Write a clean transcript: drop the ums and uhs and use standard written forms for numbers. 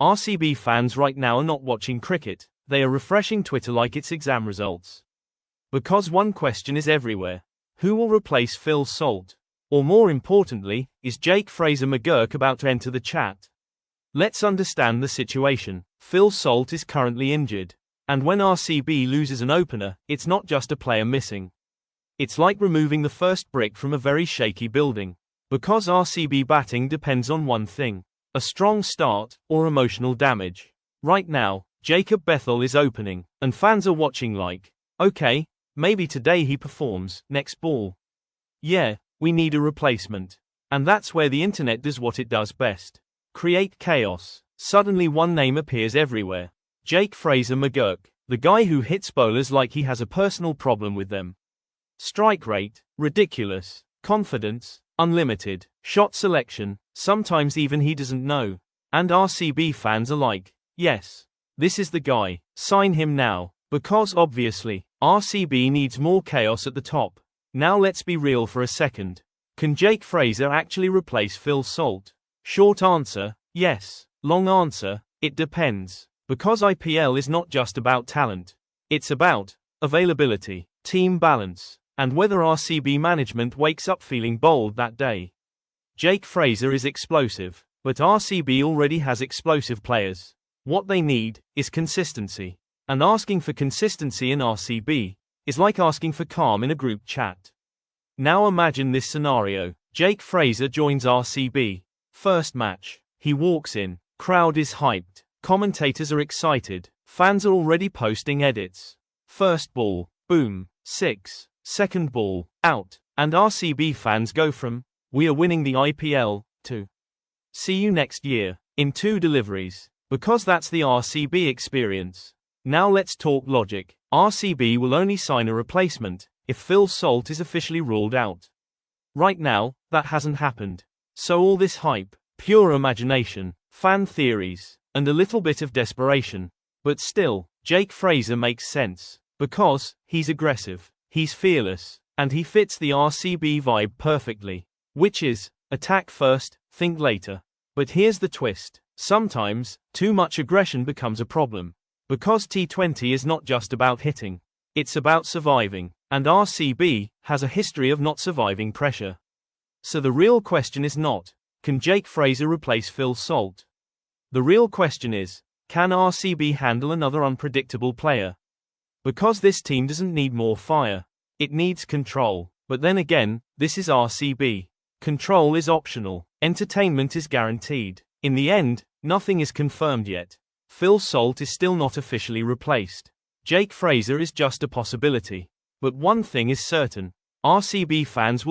RCB fans right now are not watching cricket, they are refreshing Twitter like it's exam results. Because one question is everywhere: who will replace Phil Salt? Or more importantly, is Jake Fraser-McGurk about to enter the chat? Let's understand the situation. Phil Salt is currently injured. And when RCB loses an opener, it's not just a player missing. It's like removing the first brick from a very shaky building. Because RCB batting depends on one thing: a strong start, or emotional damage. Right now, Jacob Bethel is opening, and fans are watching like, okay, maybe today he performs, next ball. Yeah, we need a replacement. And that's where the internet does what it does best: create chaos. Suddenly one name appears everywhere: Jake Fraser-McGurk, the guy who hits bowlers like he has a personal problem with them. Strike rate, ridiculous. Confidence, unlimited. Shot selection, sometimes even he doesn't know. And RCB fans are like, yes, this is the guy, sign him now. Because obviously, RCB needs more chaos at the top. Now let's be real for a second. Can Jake Fraser actually replace Phil Salt? Short answer, yes. Long answer, it depends. Because IPL is not just about talent. It's about availability, team balance, and whether RCB management wakes up feeling bold that day. Jake Fraser is explosive, but RCB already has explosive players. What they need is consistency. And asking for consistency in RCB is like asking for calm in a group chat. Now imagine this scenario: Jake Fraser joins RCB. First match. He walks in, crowd is hyped, commentators are excited, fans are already posting edits. First ball, boom, 6. Second ball, out. And RCB fans go from, "We are winning the IPL," to "See you next year," in 2 deliveries. Because that's the RCB experience. Now let's talk logic. RCB will only sign a replacement if Phil Salt is officially ruled out. Right now, that hasn't happened. So all this hype, pure imagination, fan theories, and a little bit of desperation. But still, Jake Fraser makes sense. Because he's aggressive, he's fearless, and he fits the RCB vibe perfectly. Which is, attack first, think later. But here's the twist: sometimes, too much aggression becomes a problem. Because T20 is not just about hitting, it's about surviving, and RCB has a history of not surviving pressure. So the real question is not, can Jake Fraser replace Phil Salt? The real question is, can RCB handle another unpredictable player? Because this team doesn't need more fire, it needs control. But then again, this is RCB. Control is optional, entertainment is guaranteed. In the end, nothing is confirmed yet. Phil Salt is still not officially replaced. Jake Fraser is just a possibility. But one thing is certain: RCB fans will